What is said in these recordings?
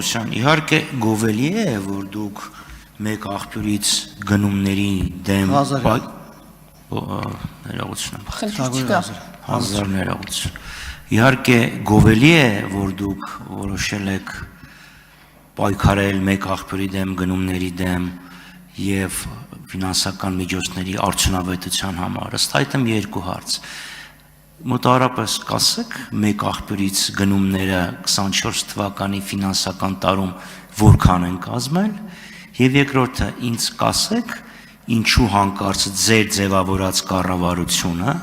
Պողոսյան, իհարկե գովելի է, որ դուք մեկ աղբյուրից գնումների դեմ ներողություն։ Իհարկե գովելի է, որ դուք որոշել եք պայքարել մեկ աղբյուրի դեմ գնումների դեմ եւ ֆինանսական միջոցների արդյունավետության համար։ Ըստ այդմ երկու հարց։ Մոտավորապես կասեք մեկ աղբյուրից գնումները 24 թվականի ֆինանսական տարում որքան են կազմել եւ երկրորդը ինձ կասեք ինչու հանկարծ ձեր ձևավորած կառավարությունը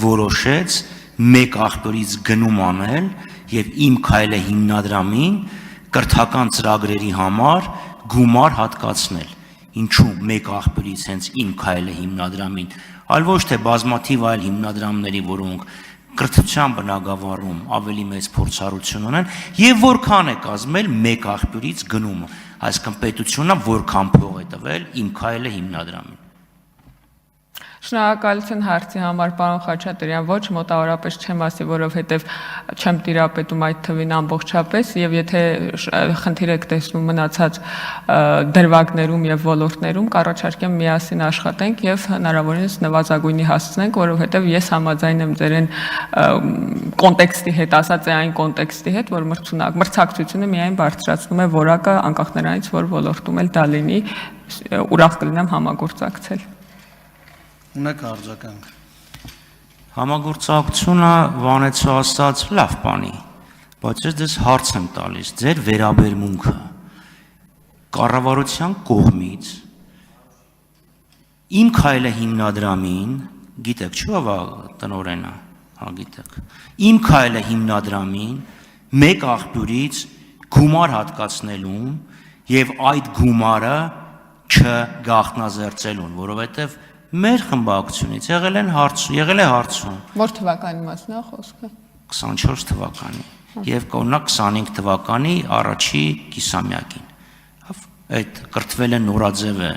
որոշեց մեկ աղբյուրից գնում անել եւ Իմ քայլը հիմնադրամին կրթական ծրագրերի համար գումար հատկացնել ինչու մեկ աղբյուրից հենց Իմ քայլը հիմնադրամին այլ ոչ թե բազմաթիվ այլ հիմնադրամների, որոնք կրթության բնագավառում ավելի մեծ փորձառություն ունեն, եւ որքան է կազմել մեկ աղբյուրից գնումը, այսինքն պետությունը որքան փող է տվել Իմ քայլը հիմնադրամին։ Շնորհակալություն հարցի համար, պարոն Խաչատրյան, ոչ մոտավորապես չեմ ասի, որովհետև չեմ տիրապետում այդ թվին ամբողջապես, եւ եթե խնդիր եք տեսնում մնացած դրվագներում եւ ոլորտներում, կառաջարկեմ միասին աշխատենք եւ հնարավորինս նվազագույնի հասցնենք, որովհետև ես համաձայն եմ ձերեն կոնտեքստի հետ, ասած է այն կոնտեքստի հետ, որ մրցակցությունը միայն բարձրացնում է որակը, անկախ նրանից, որ ոլորտում էլ դա լինի, ուրախ կլինեմ համագործակցել։ Ունեք արձագանք։ Համագործակցությունը վանեցու ասած լավ բանի, բայց ես դες հարց եմ տալիս, ձեր վերաբերմունքը կառավարության կողմից Իմ քայլը հիմնադրամին, գիտեք, չէ՞ տնօրենը, հա գիտեք, Իմ քայլը հիմնադրամին մեկ աղբյուրից գումար հատկացնելուն եւ այդ գումարը չգաղտնազերծելուն, որովհետեւ մեր խմբակցությունից եղել է հարցում։ Որ թվականի մասն է խոսքը։ 24 թվականի եւ կօրինակ 25 թվականի առաջի կիսամյակին։ Այդ կրթվել է նորաձև է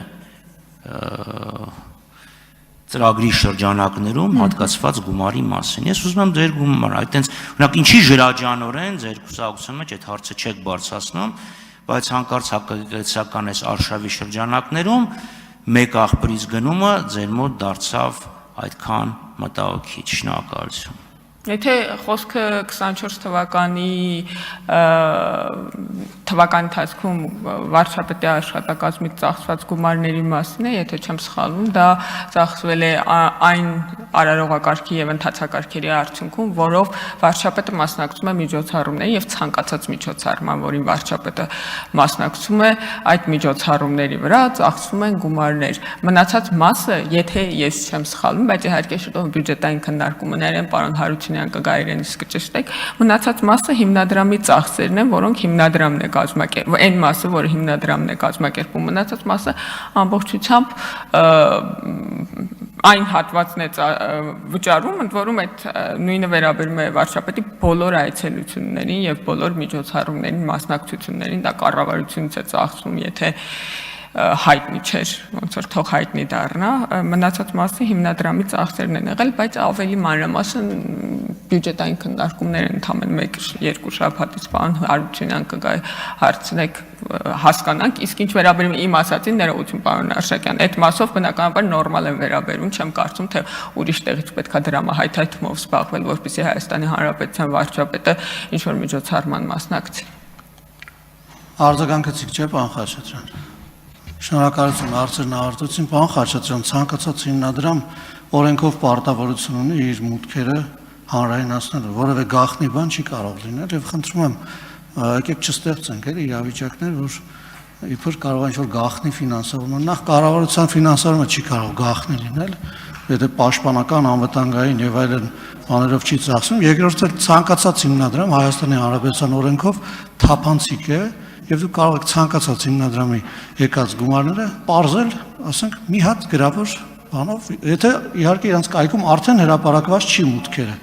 ծրագրի շրջանակներում հատկացված գումարի մասին։ Ես ուզում եմ ձեր գումարը, այդտենց օրինակ ինչի ժրաջանորեն ձեր կուսակցության մեջ այդ հարցը չեք բարձրացնում, բայց հանկարծ հակակցական այս արշավի շրջանակներում մեկ աղբյուրից գնումը ձեր մոտ դարձավ այդքան մտահոգիչ, շնորհակալություն։ Եթե խոսքը 24 թվականի ընթացքում վարչապետի աշխատակազմից ծախսված գումարների մասին է, եթե չեմ սխալվում, դա ծախսվել է այն արարողակարգի եւ ընթացակարգերի արդյունքում, որով վարչապետը մասնակցում է միջոցառումների եւ ցանկացած միջոցառման, որին վարչապետը մասնակցում է, այդ միջոցառումների վրա ծախսվում են գումարներ։ Մնացած մասը, եթե ես չեմ սխալվում, բայց իհարկե շուտով բյուջետային քննարկումներ են, պարոն Հարությունյան կգա իրենից կճշտեք, մնացած մասը հիմնադրամի ծախսերն են, որոնք հիմնադրամն է կազմակերպում, այն մասը, որը հիմնադրամն է կազմակերպում, մնացած մասը ամբողջությամբ այն հատվածն է վճարում, ընդ որում այդ նույնը վերաբերում է վարչապետի բոլոր այցելություններին եւ բոլոր միջոցառումներին, մասնակցություններին, դա կառավարությունից է ծախսում, եթե հայտնի չէր, ոնց որ թող հայտնի դառնա, մնացած մասը հիմնադրամի ծախսերն են եղել, բայց ավելի մանրամասն բյուջետային քննարկումներ են ընդամենը 1-2 շաբաթից պարոն Հարությունյան կգա հարցնեք հասկանանք, իսկ ինչ վերաբերում է իմ ասածին, ներողություն պարոն Արշակյան, այդ մասով բնականաբար նորմալ են վերաբերում, չեմ կարծում, թե ուրիշ տեղից պետք է դրամահայթայթումով զբաղվել, որպեսզի Հայաստանի Հանրապետության վարչապետը ինչ որ միջոցառման մասնակցի։ Արձագանքեցիք, չէ՞, պարոն Խաչատրյան։ Շնորհակալություն հարցերն ավարտեցին, պարոն Խաչատրյան, ցանկացած հիմնադրամ օրենքով պարտավորություն ունի իր մուտքերը հանրայնացնելու, որևէ գաղտնի բան չի կարող լինել եւ խնդրում եմ եկեք չստեղծենք էլի իրավիճակներ, որ իբր կարող է ինչ-որ գաղտնի ֆինանսավորում, նախ կառավարության ֆինանսավորումը չի կարող գաղտնի լինել, եթե պաշտպանական, անվտանգային եւ այլն բաներով չի ծախսում, երկրորդը ցանկացած հիմնադրամ Հայաստանի Հանրապետության օրենքով թափանցիկ է եւ դուք կարող եք ցանկացած հիմնադրամի եկած գումարները պարզել, ասենք, մի հատ գրավոր բանով, եթե իհարկե իրանց կայքում արդեն հրապարակված չի մուտքերը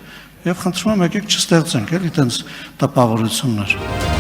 եւ խնդրում եմ եկեք չստեղծենք էլի այդպես տպավորություններ։